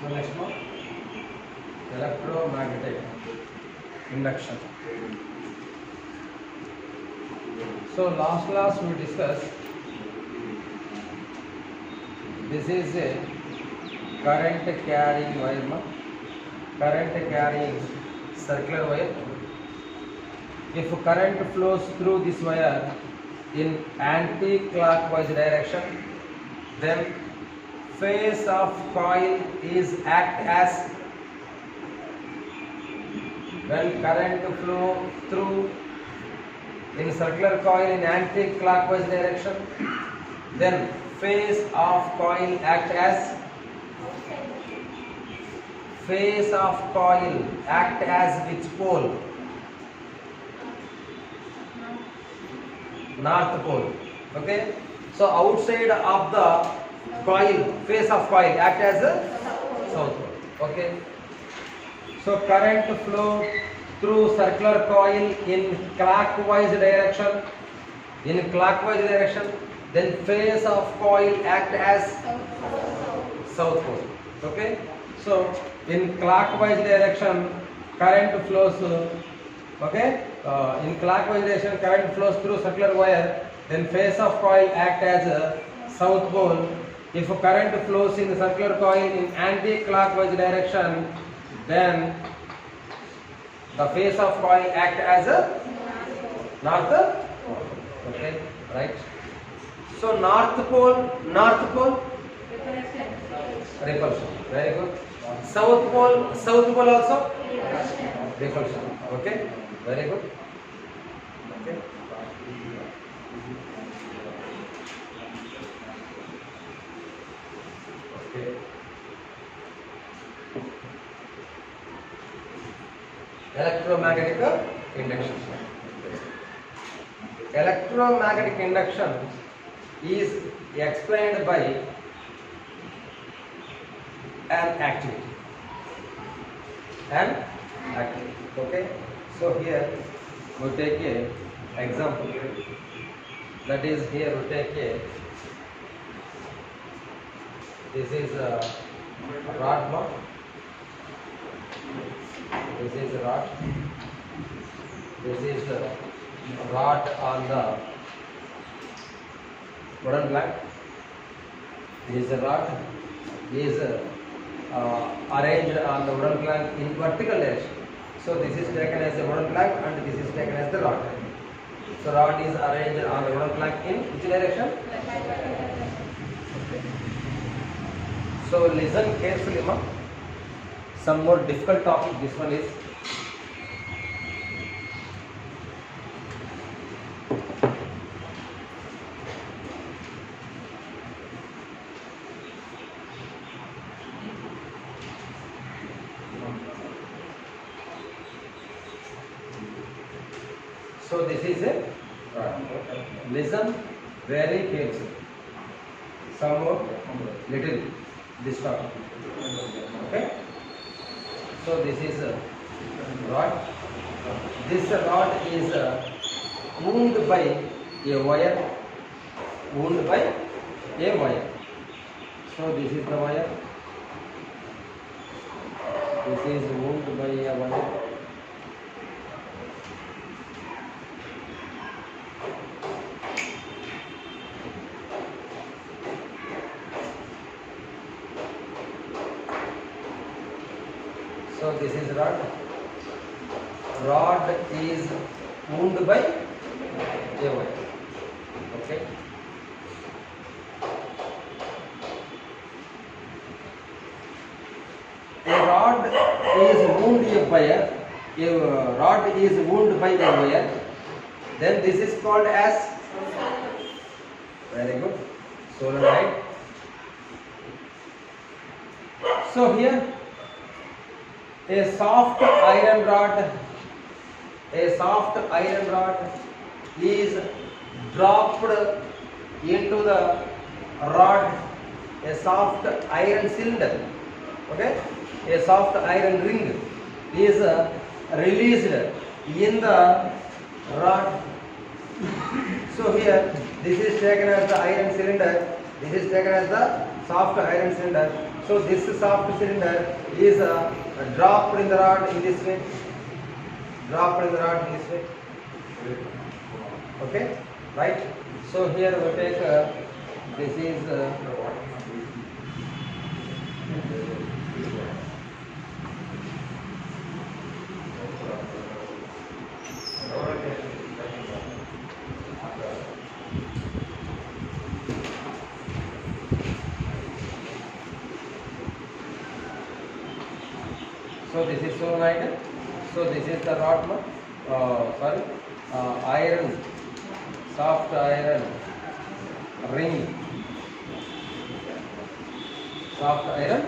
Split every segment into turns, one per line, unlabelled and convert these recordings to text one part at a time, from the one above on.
So next one, electromagnetic induction. So last class we discussed this is a current carrying wire, current carrying circular wire. If current flows through this wire in anti-clockwise direction, then face of coil is act as when current flow through in circular coil in anti-clockwise direction, then face of coil act as which pole? North pole. Okay, so outside of the coil, face of coil act as a south pole. Okay, so current flow through circular coil in clockwise direction, then face of coil act as south pole. Okay, so in clockwise direction current flows, in clockwise direction current flows through circular wire, then face of coil act as a south pole. If current flows in the circular coil in anti-clockwise direction, then the face of coil act as a north pole. Okay, right? So north pole, repulsion. Very good. South pole also repulsion. Okay, very good. Okay. Okay. Electromagnetic induction. Electromagnetic induction is explained by an activity. Okay, so here we take a example, that is here we take a, this is a rod block, this is a rod, this is the rod on the wooden plank, this is a rod is arranged on the wooden plank in vertical direction. So this is taken as a wooden plank and this is taken as the rod. So rod is arranged on the wooden plank in which direction? Okay. So listen carefully, ma. Some more difficult topic this one is. So this is a listen very carefully. Some more little this topic. Okay. So this is a rod. This rod is wound by a wire. Wound by a wire. So this is the wire. This is wound by a wire. So this is rod. Rod is wound by a wire. Okay. A rod is wounded by a rod is wounded by a wire. Then this is called as, very good, solenoid. So here a soft iron rod is dropped into the rod, a soft iron cylinder, okay, a soft iron ring is released in the rod. So here this is taken as the iron cylinder, this is taken as the soft iron cylinder, So this soft cylinder is dropped in the rod in this way. Dropped in the rod in this way. Okay, right? So here we take this is so this is solenoid. So this is the rod, iron, soft iron ring, soft iron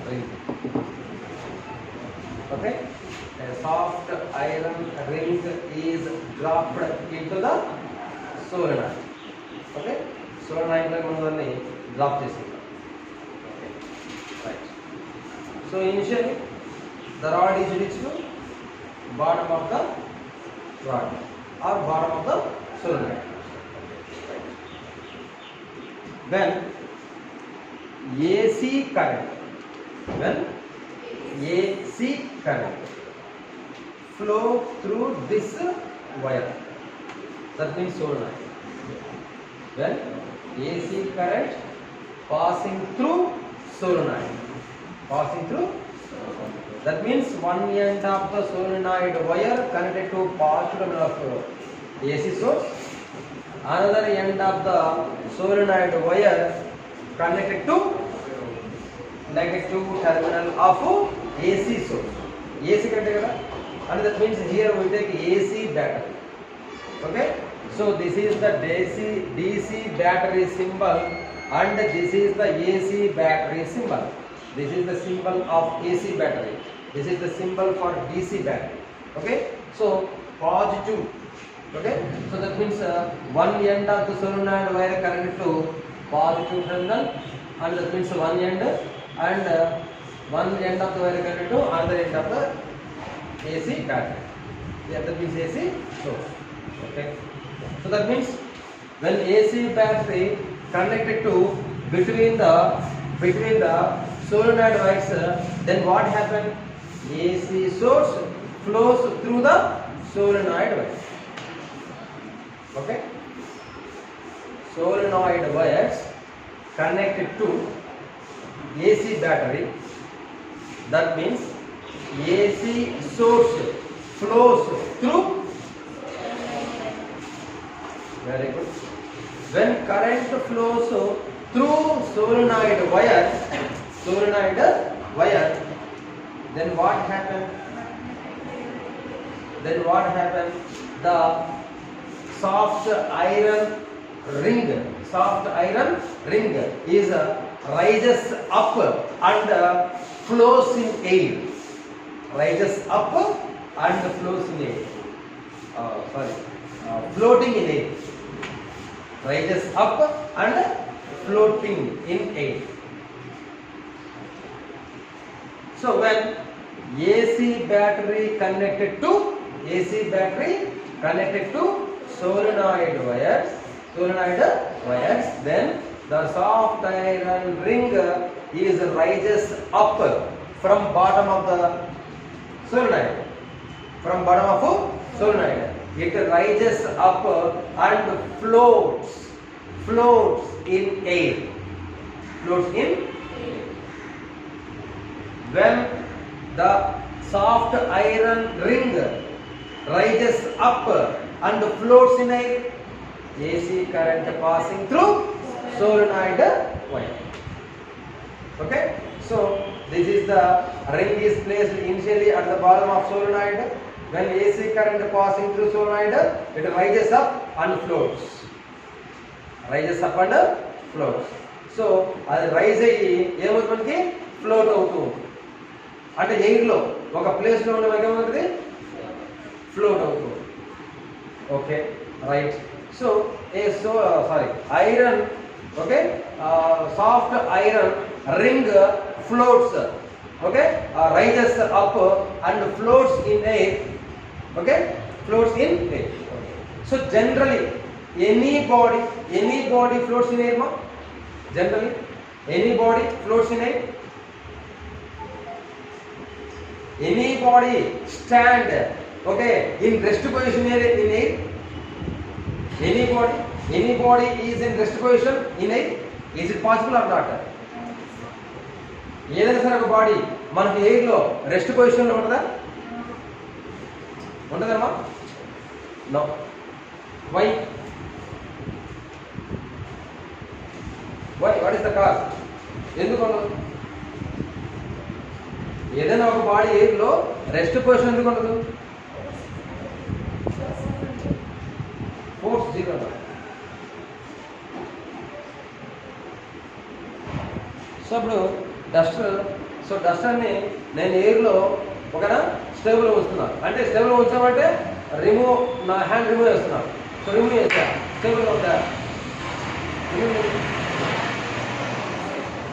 ring. Okay, a soft iron ring is dropped into the solenoid. Okay, solenoid like manani drop chesi. Right. So initially the rod is reached to bottom of the rod or bottom of the solenoid. When AC current, flow through this wire, that means solenoid. When AC current passing through solenoid, that means one end of the solenoid wire connected to positive terminal of AC source, another end of the solenoid wire connected to negative terminal of AC source. AC connected, and that means here we take AC battery. Okay, so this is the DC battery symbol, and this is the AC battery symbol. This is the symbol of AC battery. This is the symbol for DC battery. Okay, so positive. Okay, so that means one end of the solenoid wire connected to positive terminal, and that means one end, and one end of the wire connected to other end of the AC battery. Yeah, that means AC source. Okay, so that means when AC battery connected to between the solenoid wires, then what happened? AC source flows through the solenoid wire. Okay, solenoid wires connected to AC battery, that means AC source flows through. Very good. When current flows through solenoid wire, then what happened? The soft iron ring is rises up and flows in air. Floating in air. Rises up and floating in air. So when AC battery connected to solenoid wires, then the soft iron ring is rises up from bottom of the solenoid. It rises up and floats in air. When the soft iron ring rises up and floats in air, AC current passing through solenoid wire. Okay, so this is the ring is placed initially at the bottom of solenoid. When AC current passing through solenoid, it rises up and floats. So అది rise అయ్యి ఏమవుతుంది, మనకి float అవుతూ ఉంటుంది. అంటే ఎయిర్లో ఒక ప్లేస్లో ఉండే మనకి ఏమవుతుంది, ఫ్లోట్ అవుతుంది. Okay, right. So iron, okay, soft iron ring floats, okay, rises up and floats in air. Okay, floats in air. So generally any body floats in air, ma? Generally Any body floats in air. Any body stand, okay, in rest position in air. Any body is in rest position in air. Is it possible or not? ఏదైనా సరే ఒక body మనకి ఎయిర్లో rest పొజిషన్లో ఉంటుందా? ఉంటుందమ్మా? No. Why? What is the cause? ఎందుకు ఉండదు? ఏదైనా ఒక బాడీ ఎయిర్లో రెస్ట్ పొజిషన్ ఎందుకు ఉండదు? Force zero. సో ఇప్పుడు డస్టర్ని నేను ఎయిర్లో ఒకనా స్టేబుల్లో ఉంచుతున్నాను. అంటే స్టేబుల్లో ఉంచామంటే నా హ్యాండ్ రిమూవ్ చేస్తున్నాను. సో రిమూవ్ చేస్తా, స్టేబుల్గా ఉంటా.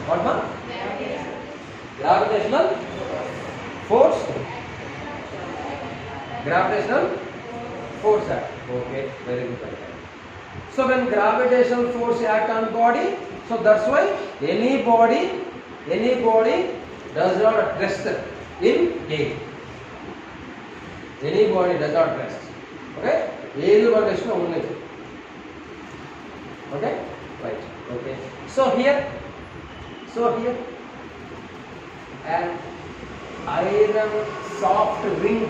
వాట్మా? Gravitational force. Gravitational force act. Okay, very good. So when gravitational force act on body, so that's why any body does not rest in air. Any body does not rest. Okay, ఏది మన rest లో ఉండదు. Okay, right. Okay, so here an iron soft ring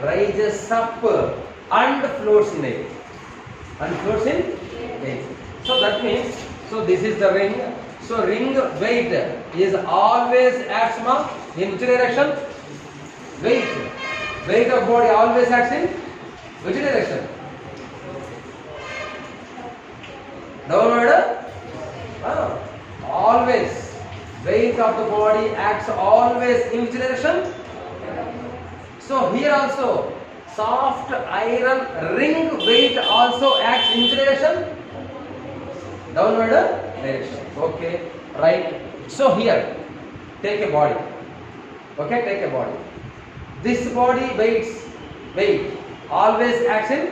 rises up and floats in air. And floats in air. So that means, so this is the ring. So ring weight is always acts in which direction? Weight of body always acts in which direction? Downward. Always. Weight of the body acts always in which direction? So here also soft iron ring weight also acts in which direction? Downward direction. Okay, right. So here take a body. Okay, take a body. This body weight always acts in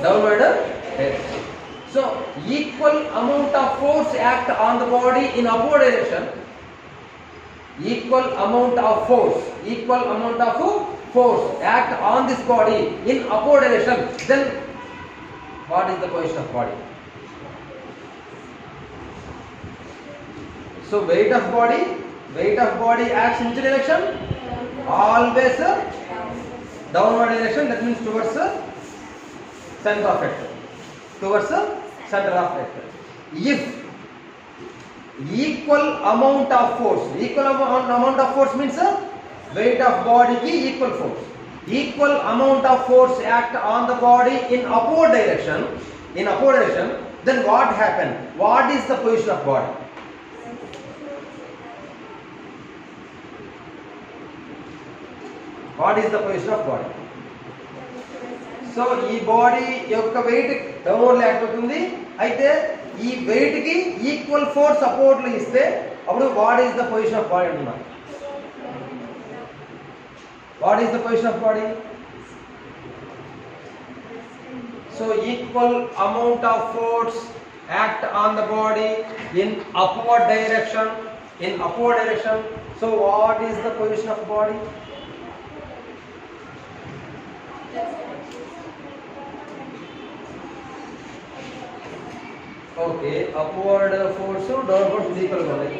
downward direction. So equal amount of force act on the body in upward direction. Equal amount of force act on this body in upward direction. Then what is the position of body? So weight of body acts in which direction? Always downward direction. That means towards center of effect. If equal amount of force means weight of body ki equal force. Equal amount of force act on the body in upward direction. Then what happen? What is the position of body? What is the position of body? So ఈ body యొక్క wait downward act అవుతుంది. అయితే ఈ wait కి equal force support లో ఇస్తే అప్పుడు what is the position of body అంటున్నా. What is the position of body? So equal amount of force act on the body in upward direction. So what is the position of body? Okay, upward force downward force equal గా ఉన్నాయి.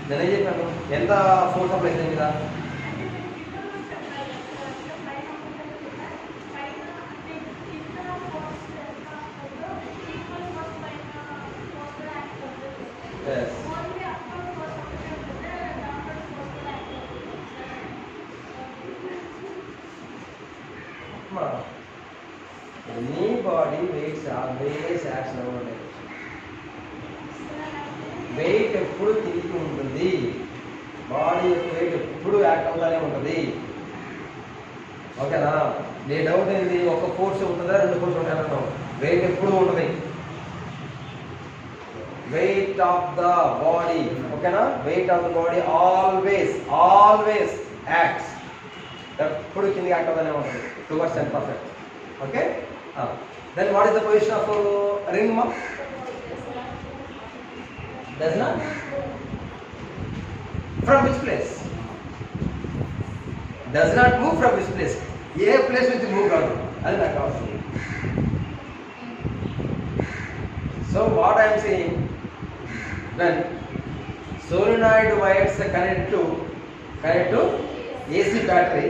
నేనే చెప్పాను ఎంత force apply అయింది కదా. Any body weights always acts downward direction. Weight ఎప్పుడు తిరిగి ఉంటుంది. బాడీ యొక్క వెయిట్ ఎప్పుడు యాక్ట్ అవుతానే ఉంటుంది. ఓకేనా? నీ డౌట్ ఏంది? ఒక ఫోర్స్ ఉంటుందా, రెండు ఫోర్స్ ఉంటాయన్నా? వెయిట్ ఎప్పుడు ఉంటుంది. వెయిట్ ఆఫ్ ద బాడీ, ఓకేనా? Weight of the body always acts. ఎప్పుడు కింద యాక్ట్ అవుతానే ఉంటుంది towards centre of effect. Okay. Then what is the position of ring, ma'am? Does not. From which place? Does not move from which place? A place నుంచి move కాదు, అది నాకు అవసరం. So what I am saying, when solenoid wires connect to AC battery,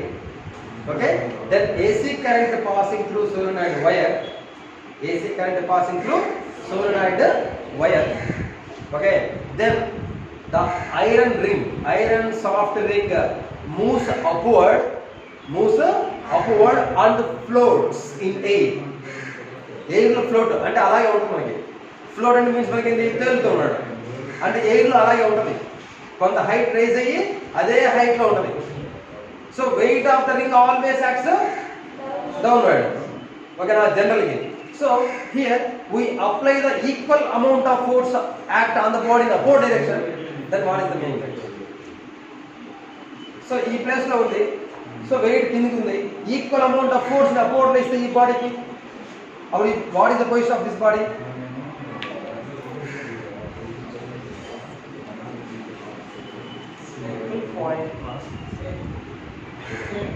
okay, then AC current passing through solenoid wire, okay, then the iron soft ring moves upward and floats in air. Air lo float అంటే అలాగే ఉంటుంది మనకి. Float అంటే means మనకి ఏంటి, తేలుతూ ఉన్నాడు అంటే ఎయిర్ లో అలాగే ఉంటుంది. కొంత హైట్ రైజ్ అయ్యి అదే హైట్ లో ఉంటుంది. So weight of the ring always acts downward. ఓకేనా, జనరల్గా. So here we apply the equal amount of force act on the body in the upward direction. Then what is the meaning? So ఈ place లో ఉంది, so wait కిందికి ఉంది, equal amount of force upward లో ఇస్తే ఈ బాడీకి, అప్పుడు what is the position of this body?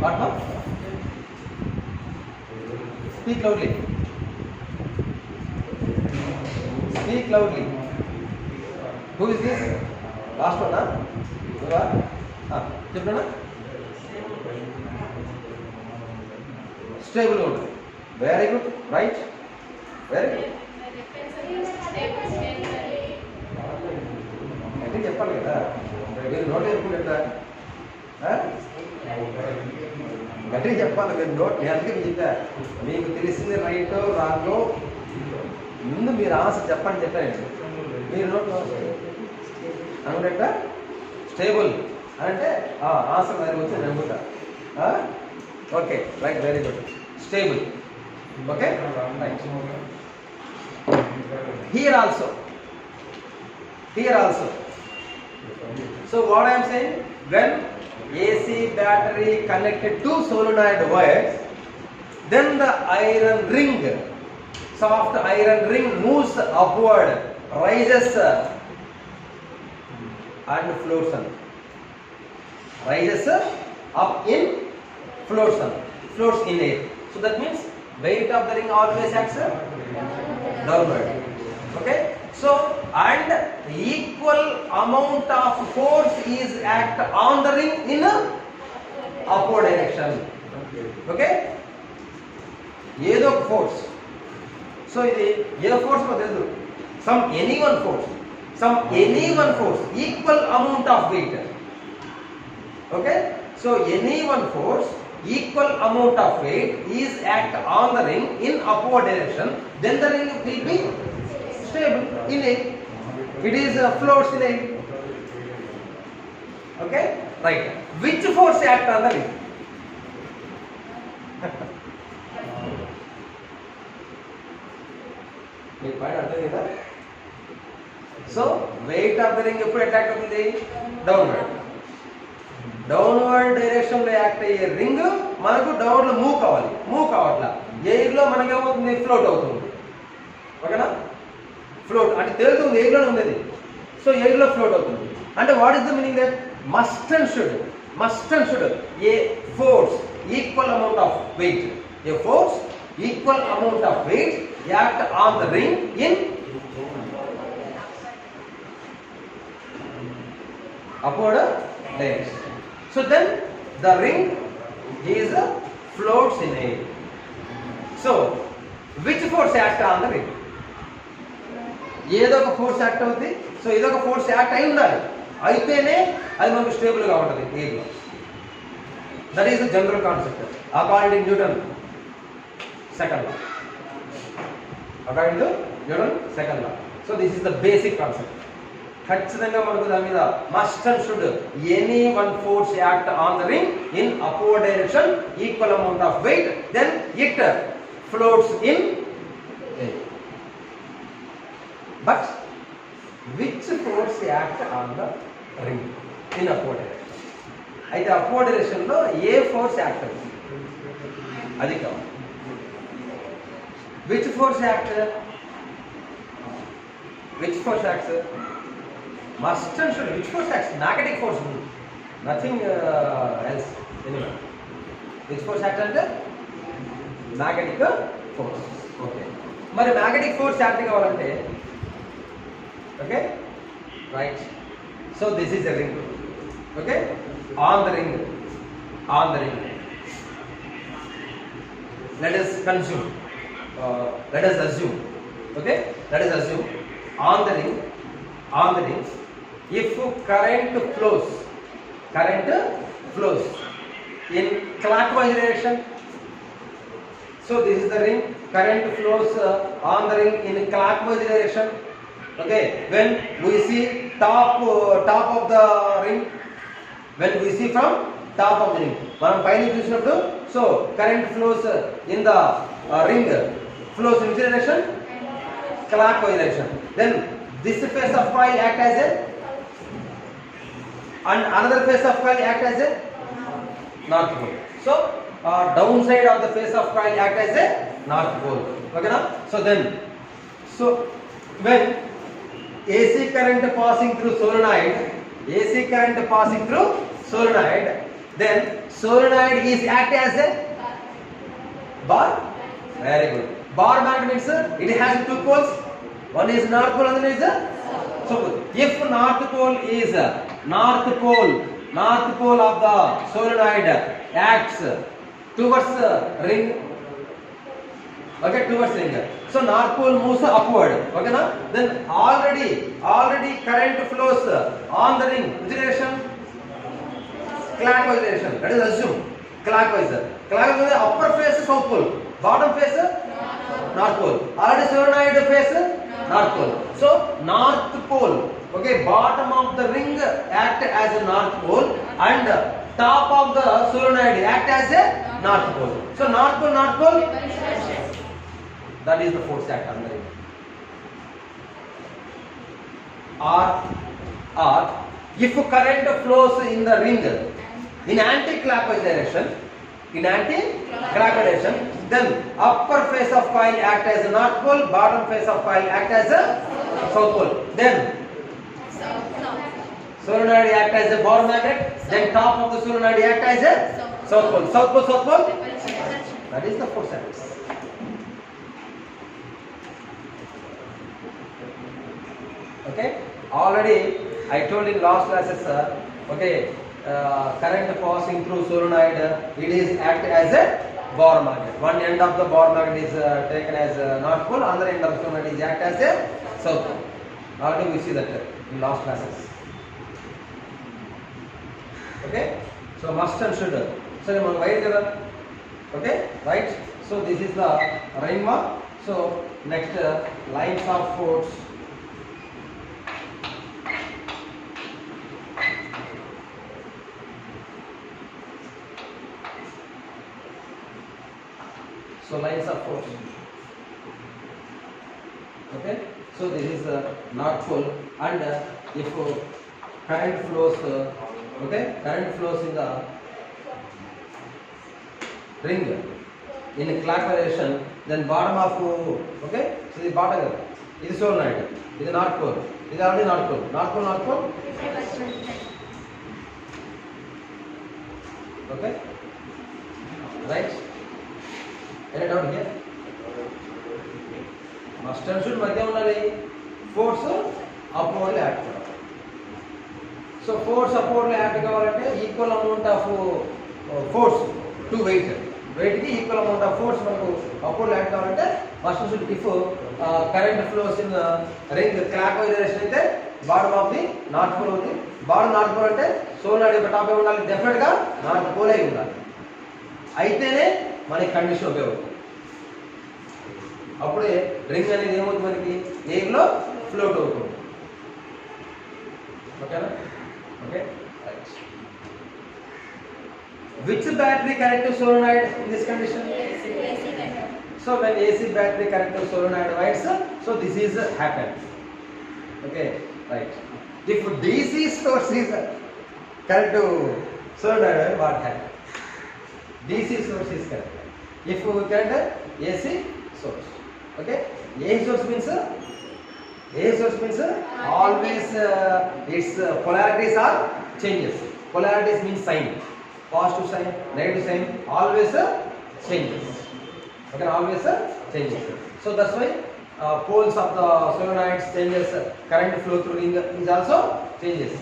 What, ma'am? Speak loudly. Speak loudly. Who is this? Last one, huh? చెప్పనా? Stable mode. Very good. Right? Very good. అంటే చెప్పాలి కదా, మీరు నోట్ వేసుకుంటా గట్టిగా చెప్పాలి. మీరు నోట్, నేను అందుకే మీకు చెప్పా, మీకు తెలిసింది రైటో రాంగో ముందు మీరు ఆన్సర్ చెప్పండి చెప్పండి. మీరు నోట్ అనుకుంట స్టేబుల్ అంటే ఆన్సర్ దగ్గర వచ్చి నమ్ముతా. Okay, right, very good. Stable. Okay, right. Here also. So what I am saying, when AC battery connected to solenoid wires, then the soft iron ring moves upward, rises and floats on. Rises up in, floats in air. So that means weight of the ring always acts downward. Okay, so and equal amount of force is act on the ring in upward direction. Okay, ఏదో ఒక force. So ఇది ఏ force మనకు తెలుసు, any one force equal amount of weight. Okay, so any one force equal amount of weight is act on the ring in upward direction, then the ring will be stable in air. It is floats in air. Okay, right. Which force act on the ring? మీకు point అర్థం కదా? So weight of the ring ఎప్పుడు attack అవుతుంది? Downward direction లో act అయ్యే ring మనకు downward లో move కావట్లా. ఎయిర్ లో మనకి ఏమవుతుంది? ఫ్లోట్ అవుతుంది. ఓకేనా, ఫ్లోట్ అంటే తేలుతుంది, ఎయిర్ లోనే ఉంది. సో ఎయిర్ లో ఫ్లోట్ అవుతుంది అంటే what is the meaning that must and should A force equal amount of wait, act on the ring in upward direction. So then the ring is floats in air. So which force act on the ring? ఏదో ఒక force act అవుతుంది. So ఏదో ఒక force act అయి ఉండాలి, అయితేనే అది మనకు స్టేబుల్ గా ఉంటుంది ఎయిర్లో. That is the general concept according to Newton second law. So this is the basic concept. ఖచ్చితంగా మనకు దాని మీద must and should any one force act on the ring in upward direction, equal amount of weight, then it floats in air. But which force act on the ring in upward direction? అయితే upward direction లో ఏ force act అవుతుంది అది కావాలి. Which force acts? Which force acts? Must and should. Which force acts? Magnetic force. Nothing else. Anyway. Which force acts under? Magnetic force. Okay. మరి magnetic force acting కావాలంటే, okay, right? So this is a ring. Okay, on the ring. Let us assume. Okay, let us assume on the ring. If current flows in clockwise direction. So this is the ring. Current flows on the ring in clockwise direction. Okay, when we see top of the ring, when we see from top of the ring, మనం పైన చూసినప్పుడు, so current flows in the ring flows in which direction? Clockwise direction. Then this face of coil act as a, and another face of coil act as a north pole. So downside of the face of coil act as a north pole. Okay na? So then, when AC current passing through solenoid, then solenoid is act as a bar. Very good. Bar magnet means it has two poles. One is north pole, another is south pole. If north pole of the solenoid acts towards ring, okay, towards ring, so north pole moves upward. Okay na? Then already current flows on the ring. Which direction? Clockwise direction. Let us assume clockwise is the upper face south pole, bottom face north pole. Already solenoid face north pole. So north pole, okay, bottom of the ring act as a north pole and top of the solenoid act as a north pole. So north pole, that is the force act on the ring. Or if current flows in the ring in anti-clockwise direction, then upper face of coil act as a north pole, bottom face of coil act as a south pole. Then solenoid act as a bar magnet, then top of the solenoid act as a south pole. South pole. That is the force act. Okay, already I told in last classes, okay, current passing through solenoid, it is act as a bar magnet. One end of the bar magnet is taken as a north pole, other end of the solenoid is act as a south pole. Already we see that in last classes. Okay, so must and should. So we write it. Okay, right. So this is the ring one. So next lines of force. So lines of force. Okay, so this is the north pole, and if current flows, current flows in the ring in clockwise direction, then bottom of, okay, so the bottom is solenoid, is the north pole, is already north pole. Okay, right? Any doubt here? Must and should మధ్య ఉండాలి. Force upward act. So force upward act కావాలంటే equal amount of force to weight కి equal amount of force మనకు upward act కావాలంటే must and should if current flows in ring clockwise direction అయితే bottom of the north pole ఉంది. bottom north pole అంటే solenoid యొక్క top ఏ ఉండాలి, definite గా north pole అయి ఉండాలి. అయితేనే మనకి కండిషన్ ఉపయోగపడుతుంది. అప్పుడే రింగ్ అనేది ఏమవుతుంది, మనకి ఎయిర్ లో ఫ్లోట్ అవుతుంది. ఓకేనా? Okay, right. Which battery connect to solenoid in this condition? So when AC battery connect to solenoid wires, so this is happen. Okay, right. If DC source is connect to solenoid, what happen? DC source is connected. If we connect AC source, Okay, AC source means always its polarities are changes. Polarities means sign, positive sign, negative sign, always changes. Okay, always changes. So that's why poles of the solenoids changes, current flow through ring is also changes.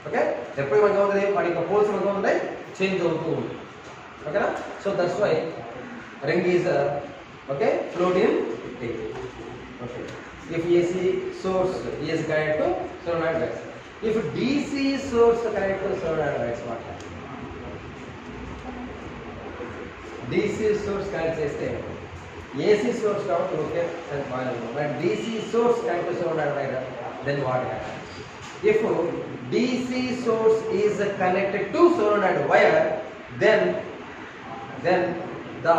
Okay, ఎప్పుడు మనకు ఉంటుంది వాటి యొక్క poles మనకు ఉంటాయి change అవుతూ ఉంటుంది. ఓకేనా, so that's why ring is okay flowed in tape. Okay, if AC source is connected to solenoid wax, if DC source connected to solenoid wax, what happens? DC source connect చేస్తే AC source కాబట్టి okay but DC source connect to solenoid wax, then what happens? If DC source is connected to solenoid wire, then the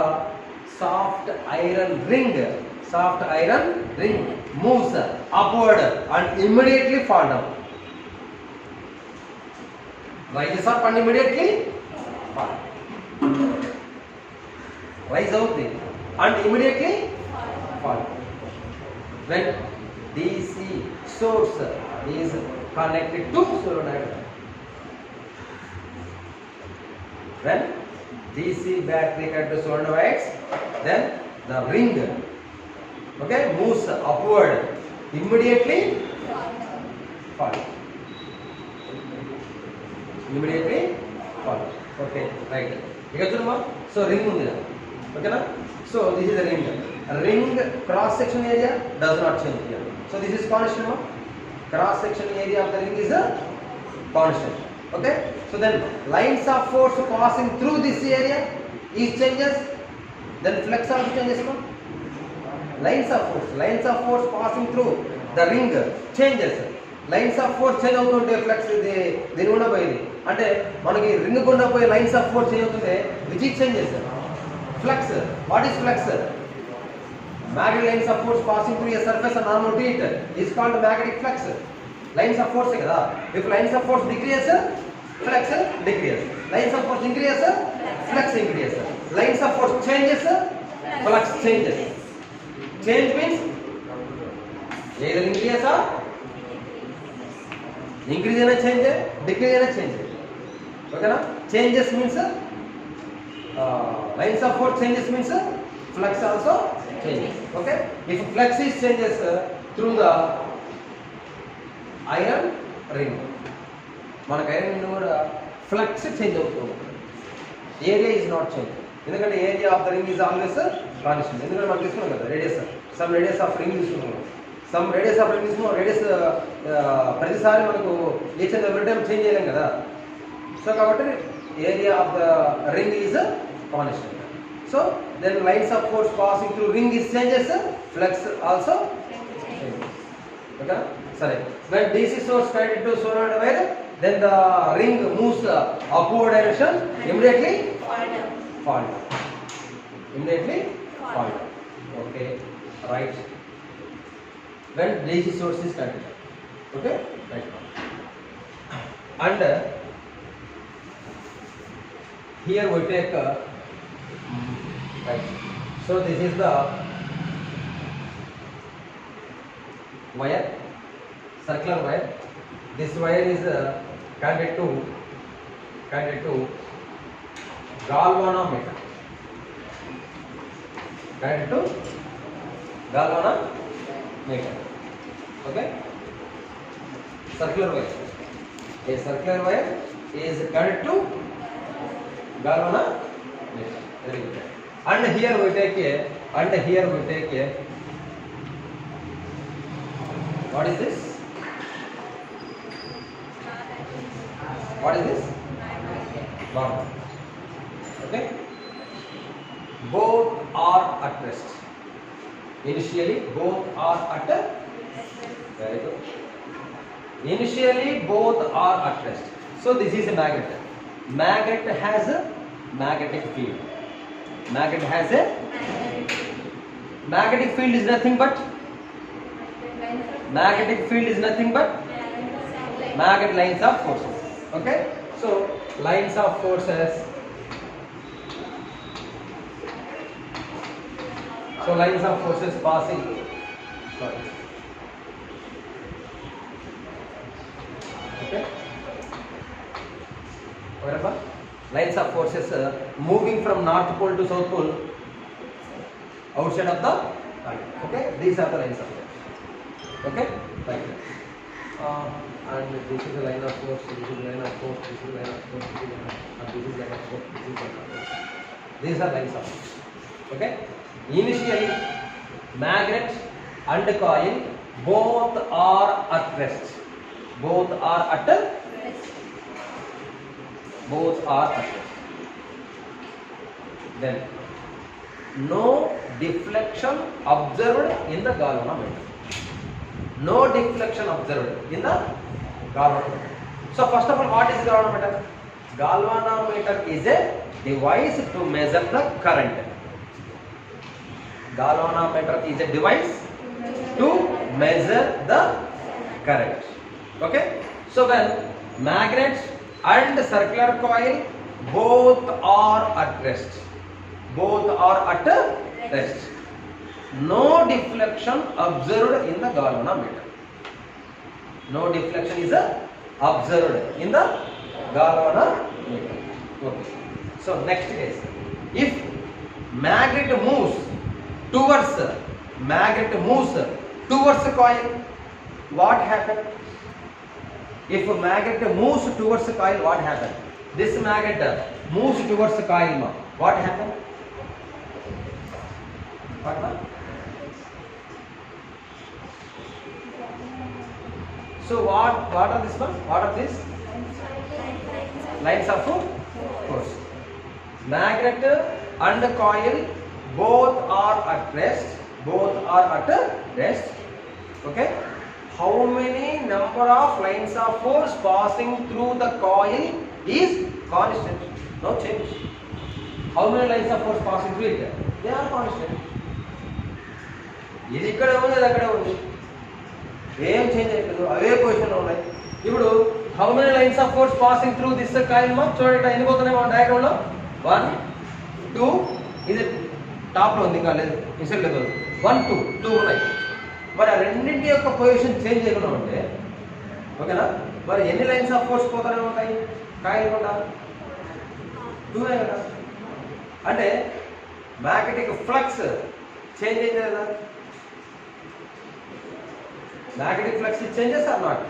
soft iron ring moves upward and immediately fall down. Rises up and immediately fall. Rise out and immediately fall. When DC source is connected to solenoid, when DC battery connected to solenoid, then the ring, okay, moves upward, immediately fall. Immediately fall. Okay, right. Here chudama. So ring undi na. Okay na. So this is a ring. Ring cross section area does not change here. So this is constant. Cross section area of the ring is a constant. Okay. So then lines of force passing through this area is changes. Then flux also changes. No? Lines of force passing through the ring changes. Lines of force change అవుతుంటే flux దీని గుండా పోయింది అంటే మనకి ring గుండా పోయే lines of force change అవుతుంటే which is changes flux. What is flux? magnetic lines of force passing through a surface and normal to it is called magnetic flux. Lines of force kada. If lines of force decrease, flux decrease. Lines of force increase, flux increase. Lines of force changes, flux changes. Change means either increase or increase and change, decrease and change. Okay na? Changes means lines of force changes means flux also changes. Okay, if flux is changes through the iron ring, మనకు iron ring కూడా flux change అవుతుంది. Area is not change, ఎందుకంటే area of the ring is always constant. ఎందుకంటే మనం తీసుకున్నాం కదా radius, some radius of ring తీసుకున్నాం, some radius of ring తీసుకున్నాం. రేడియస్ ప్రతిసారి మనకు each and every time change చేయలేం కదా. సో కాబట్టి area of the ring is constant. So then lines of force passing through ring is changes, flux also changes. Okay, sorry. When DC source connected to solenoid wire, then the ring moves upward direction, immediately fall down. Immediately fall down. Okay, right. When DC source is connected. Okay, right. And here we take right. So this is the wire, circular wire. This wire is connected to galvanometer. Connected to galvanometer. Okay. Circular wire. A circular wire is connected to galvanometer. Very good. And here we take a, what is this? What is this? Normal. Okay. Both are at rest. Initially, both are at rest. Very good. Initially, both are at rest. So this is a magnet. Magnet has a magnetic field. Magnet has a magnetic field is nothing but magnetic lines of forces. Okay, so lines of forces So lines of forces passing. Sorry. Okay. Whatever. Lines of forces moving from north pole to south pole outside of the line. Okay. These are the lines of force. Okay. Like that. And this is the line of force. This is the line of force. This is the line of force. This is the line of force. And this is the line of force. This is the line of force. These are lines of force. Okay. Initially, magnet and coil both are at rest. Both are at rest. Both are at rest. Then no deflection observed in the galvanometer. No deflection observed in the galvanometer. So first of all, what is galvanometer? Galvanometer is a device to measure the current. Galvanometer is a device to measure the current. Okay. So when magnets and circular coil both are at rest. Both are at rest. No deflection observed in the galvanometer. No deflection is observed in the galvanometer. Okay. So next case, if magnet moves towards the coil, what happens? If a magnet moves towards the coil, what happens? This magnet moves towards the coil. What happens? What? So what are this one? What are these? Lines of force. Magnet and coil both are at rest. Both are at rest. Okay. How many number of lines of force passing through the coil is constant? No change. How many lines of force passing through it? They are constant. ఇది ఇక్కడ ఉంది, అది అక్కడే ఉంది. ఏం change అయిపోయిందో అవే position లో ఉన్నాయి. ఇప్పుడు how many lines of force passing through this coil? చూడండి ఎన్ని పోతున్నాయి మన డయాగ్రామ్ లో. 1 2 ఇది టాప్ లో ఉంది, ఇంకా లేదు ఇన్సైడ్ లేదు. 1 2 2 ఉన్నాయి. మరి ఆ రెండింటి యొక్క పొజిషన్ చేంజ్ చేయకుండా ఉంటే ఓకేనా, మరి ఎన్ని లైన్స్ ఆఫ్ ఫోర్స్ పోతానే ఉంటాయి కాయిల్ కూడా? 2 కదా. అంటే మ్యాగ్నెటిక్ ఫ్లక్స్ చేంజ్ అయింది కదా. Magnetic flux changes or not?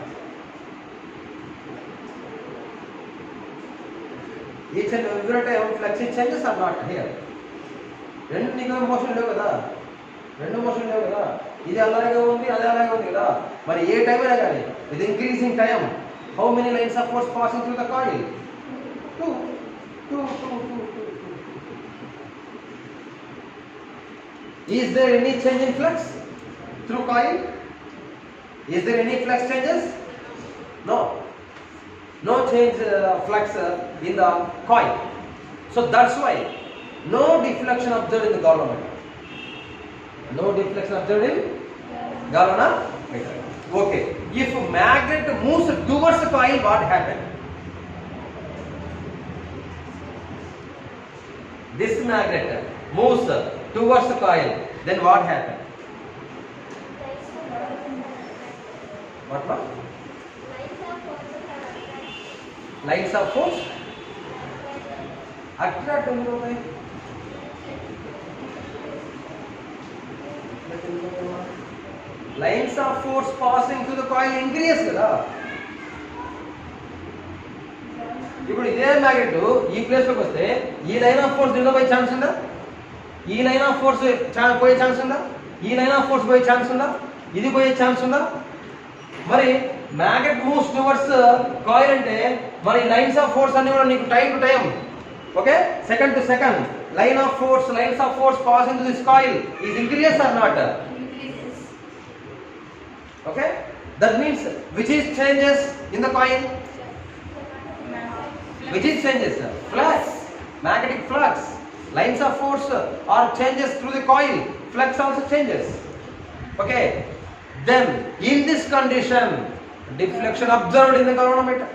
Each and every time flux changes or not here. రెండు నీకు మోషన్ లేవు కదా, రెండు మోషన్ లేవు కదా. ఇది అలాగే ఉంది, అది అలాగే ఉంది కదా. మరి ఏ టైం అయినా కానీ with increasing time how many lines of force passing through the coil? 2 2 2 2 2. Is there any change in flux through coil? Is there any flux changes? No. No change flux in the coil. So that's why no deflection observed in the galvanometer. No deflection observed in galvanometer. Okay. If magnet moves towards the coil, what happens? This magnet moves towards the coil, then what happens? What? Lines of force attract होते हैं. Lines of force passing through the coil increase కదా. ఇప్పుడు ఇదే magnet ఈ place లోకి వస్తే ఈ line of force దీనిలో పోయే ఛాన్స్ ఉందా? ఈ లైన్ ఆఫ్ ఫోర్స్ పోయే ఛాన్స్ ఉందా? ఈ లైన్ ఆఫ్ ఫోర్స్ పోయే ఛాన్స్ ఉందా? ఇది పోయే ఛాన్స్ ఉందా? మరి మ్యాగ్నెట్ మూవ్స్ టువర్డ్స్ కాయిల్ అంటే మరి లైన్స్ ఆఫ్ ఫోర్స్ అన్ని కూడా నీకు time to time okay second to second lines of force passing to this coil is increases or not? Okay, that means which is changes in the coil? Which is changes? Flux, magnetic flux. Lines of force are changes through the coil. Flux also changes. Okay, then in this condition deflection observed in the galvanometer.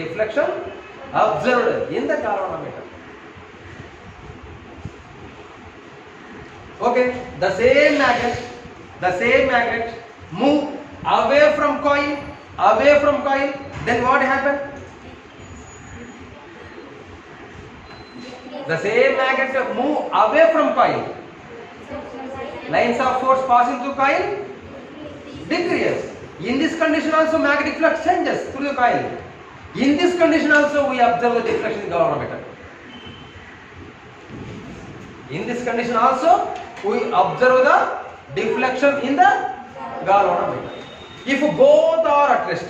Deflection observed in the galvanometer. Okay, the same magnet move away from coil, then what happened? The same magnet move away from coil. Lines of force passing through coil decreases. In this condition also magnetic flux changes through the coil. In this condition also we observe the deflection in the galvanometer. In this condition also we observe the deflection in the galvanometer. If both are at rest,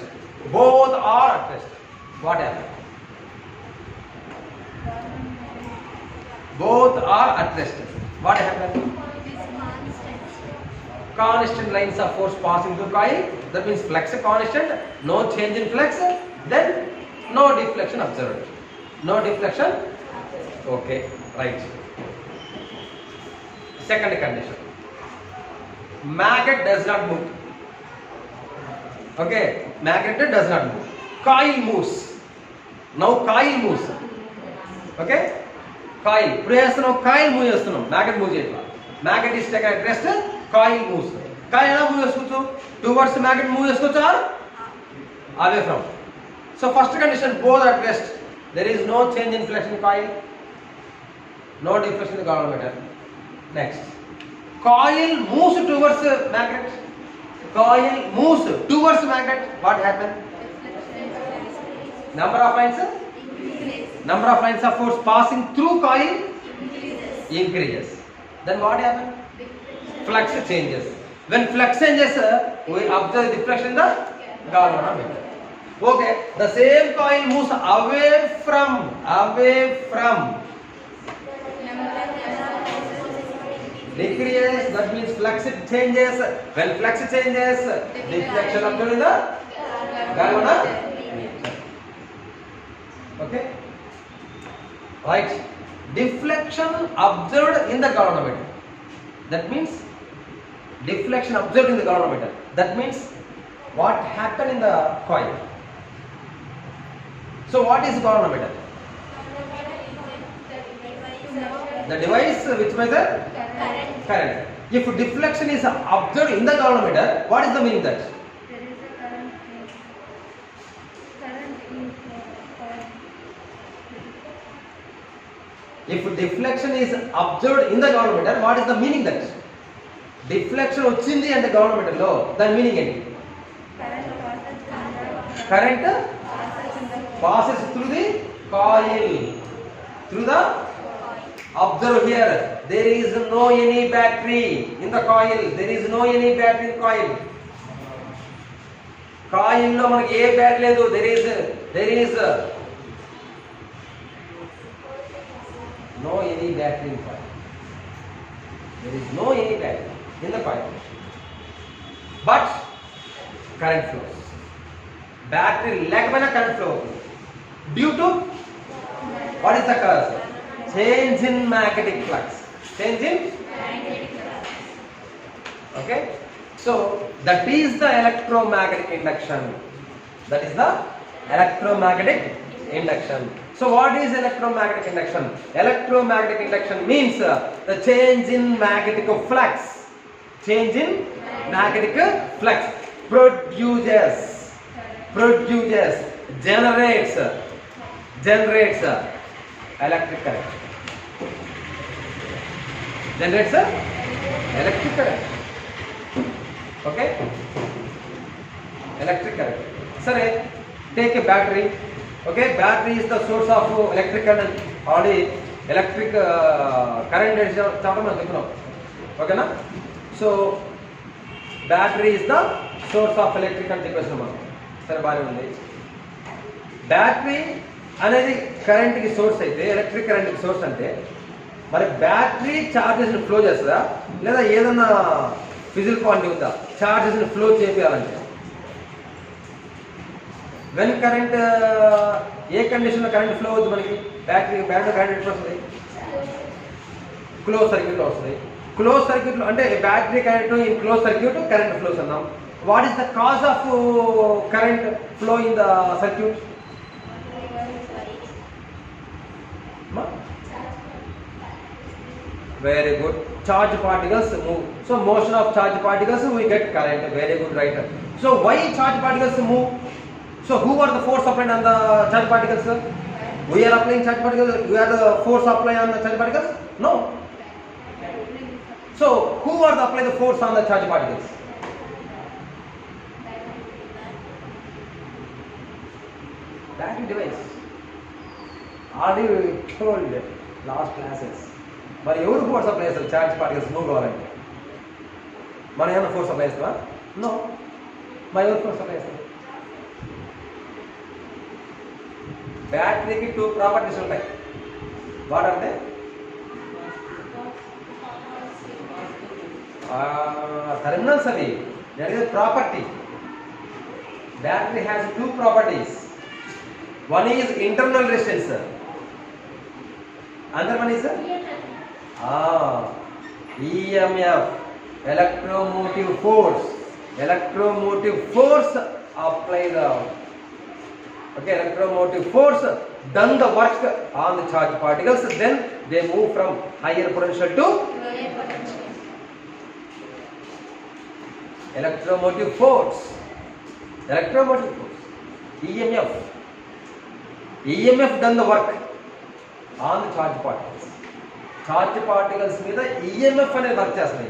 what happens? Both are at rest. What happens? Constant lines of force passing through coil. That means flux constant, no change in flux, then no deflection observed. No deflection. Okay, right. Second condition. Magnet does not move. Okay, magnet does not move. Coil moves. Now coil moves. Okay, coil. ఇప్పుడు చేస్తున్నాం coil move చేస్తున్నాం. Magnet move చేయట్లా. Magnet is taken at rest. Coil moves. Coil ఎలా move చేసుకోవచ్చు? Towards magnet move చేసుకోవచ్చు or away from. So first condition, both at rest. There is no change in flux in coil. No deflection in the galvanometer. Next, coil moves towards magnet. Coil moves towards magnet. What happens? Number of lines of force passing through coil increases. Then what happens? Flux changes. When flux changes, we observe deflection in the galvanometer. Okay, the same coil moves away from. Decreases, that means flux changes. When flux changes, deflection occurs in the galvanometer. Okay, right. Deflection observed in the galvanometer. That means deflection observed in the galvanometer. That means what happened in the coil. So what is galvanometer? The device which measures current. If deflection is observed in the galvanometer, what is the meaning that?
There is a current in coil.
If deflection is observed in the galvanometer, what is the meaning that? Deflection వచ్చింది అంటే galvanometer లో దాని meaning ఏంటి? Current passes through the coil. Through the, observe here, there is no any battery in the coil. There is no any battery in coil. Coil లో మనకి ఏ battery లేదు. There is no any battery in coil. There is no any battery in the coil. But current flows. Battery లేకపోయినా current flow అవుతుంది. Due to what is the cause? Change in magnetic flux. Okay, so that is the electromagnetic induction. So what is electromagnetic induction? Electromagnetic induction means the change in magnetic flux. Produces, generates electric current. Okay, electric current. Sir, take a battery. Okay, battery is the source of electric current. Already electric current is okay na? So battery is the source of electric current. Sir, battery అనేది current కి source అయితే electric current కి source అంటే మరి battery charges ని flow చేస్తుందా లేదా ఏదన్నా ఫిజికల్ క్వాంటిటీ ఉందా చార్జెస్ ని ఫ్లో చేయాలంటే? వెన్ కరెంట్ ఏ కండిషన్ లో కరెంట్ ఫ్లో అవుతుంది మనకి? బ్యాటరీ కరెంట్ ఎట్లా వస్తుంది? క్లోజ్ సర్క్యూట్ లో వస్తుంది. క్లోజ్ సర్క్యూట్ లో అంటే battery current in close circuit current flows అన్నాం. What is the cause of current flow in the circuit? Very good. Charge particles move. So motion of charge particles we get current. Very good, right? So why charge particles move? So who are the force applied on the charge particles? We are applying charge particles. We are the force applied on the charge particles? No. So who are the apply the force on the charge particles? Battery device. Already told last classes. మరి ఎవరు force apply చేస్తారు charge particles move కావాలంటే? మనం ఏమైనా force apply చేస్తావా? No. మరి ఎవరు force apply చేస్తారు? బ్యాటరీకి 2 ప్రాపర్టీస్ ఉంటాయి. వాడంటే టెర్మినల్స్ అవి జరిగే property. Battery has 2 properties. One is internal resistance. Another one is EMF, electromotive force. Electromotive force applied. Okay, electromotive force done the work on the charge particles. Then they move from higher potential to electromotive force. Electromotive force. EMF. EMF done the work on the charge particles. Charge particles మీద EMF అనేది work చేస్తుంది.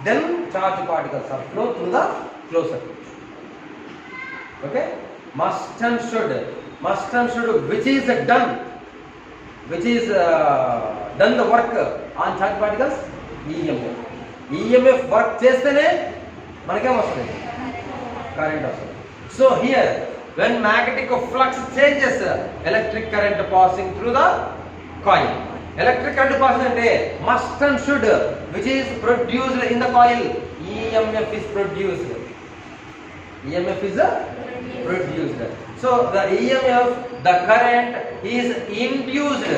Then charge particles are flow through the closed circuit. Okay? Must and should which is done the work on charge particles? EMF. EMF work చేస్తేనే మనకేం వస్తుంది? Current వస్తుంది. So here when magnetic flux changes, electric current passing through the coil. Electric current passing ante must and should which is produced in the coil. EMF is produced. EMF is produced. So the EMF, the current is induced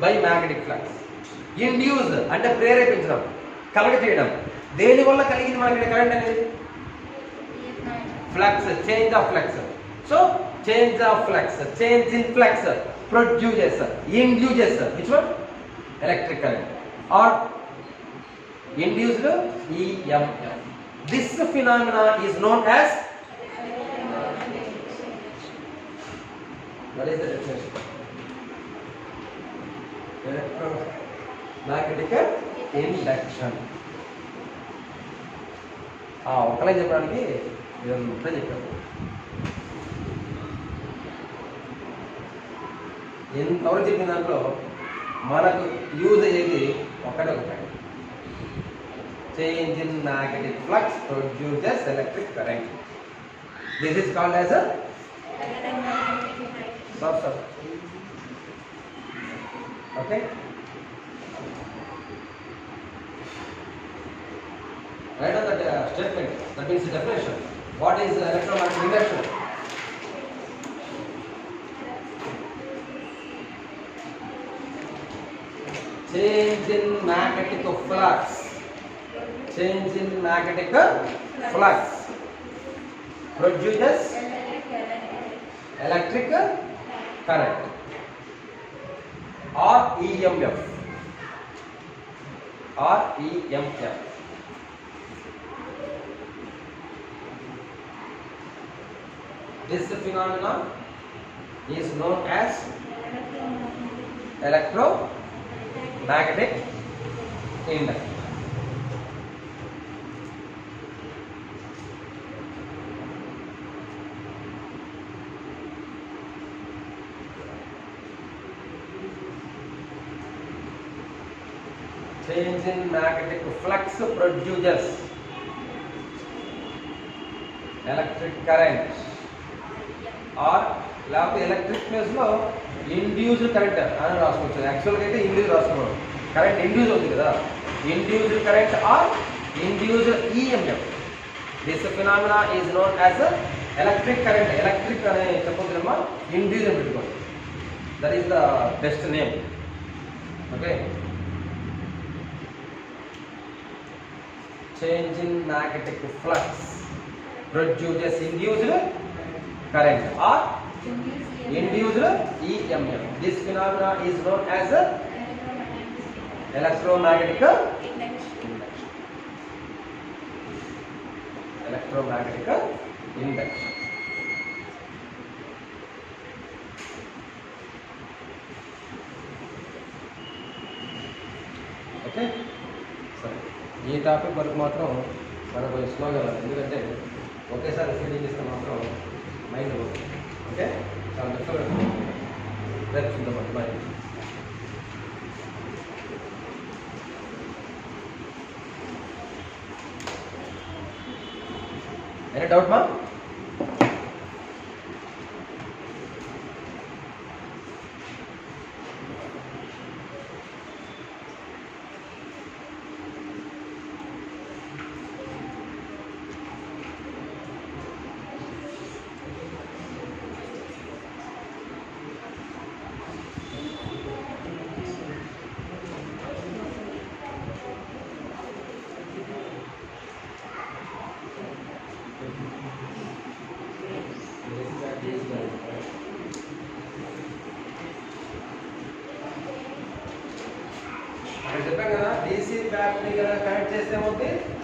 by magnetic flux. Induced అంటే ప్రేరేపించడం, కలగ చేయడం. దేని వల్ల కలిగింది మనకి current అనేది? Flux, change of flux. So change of flux, change in flux produces, induces which one? Electric current or induced EMF. This phenomena is known as, what is the definition? Electromagnetic induction. ఒకలే చెప్పడానికి ఇదంతా చెప్పాను. ఎంతవరకు చెప్పిన దాంట్లో మనకు use అయ్యేది ఒకటే. Change in magnetic flux produces electric current. This is called as okay. Write down that statement. That means the definition. What is electromagnetic induction? Change in magnetic flux. Change in magnetic flux produces electric current or EMF. Or EMF. This phenomenon is known as electromagnetic induction. Change in magnetic flux produces electric current. Or లేకపోతే electric ప్లేస్లో induced current అని రాసుకోవచ్చు. యాక్చువల్గా అయితే induce రాసుకున్నాం. Current induce అవుతుంది కదా, induced current or induced EMF. This phenomena is known as electric current. Electric అనే చెప్పొద్దమ్మా, ఇండ్యూస్ అని పెట్టుకోండి. That is the best name. Okay. Change in magnetic flux produces induced current or induced EMF. This phenomena is known as electromagnetic
induction.
Electromagnetic induction. Okay, సరే. ఈ topic వరకు మాత్రం మనం కొంచెం స్లోగా వెళ్ళాలి, ఎందుకంటే ఒకేసారి ఫీలింగ్ ఇస్తే మాత్రం మైండ్ పోతుంది. ఓకే, చాలా డిఫరెంట్. రేపు చూద్దాం. బాయ్. Any doubt, ma? చెప్పాను కదా, డీసీ బ్యాటరీ కదా కనెక్ట్ చేస్తే ఏమవుతుంది,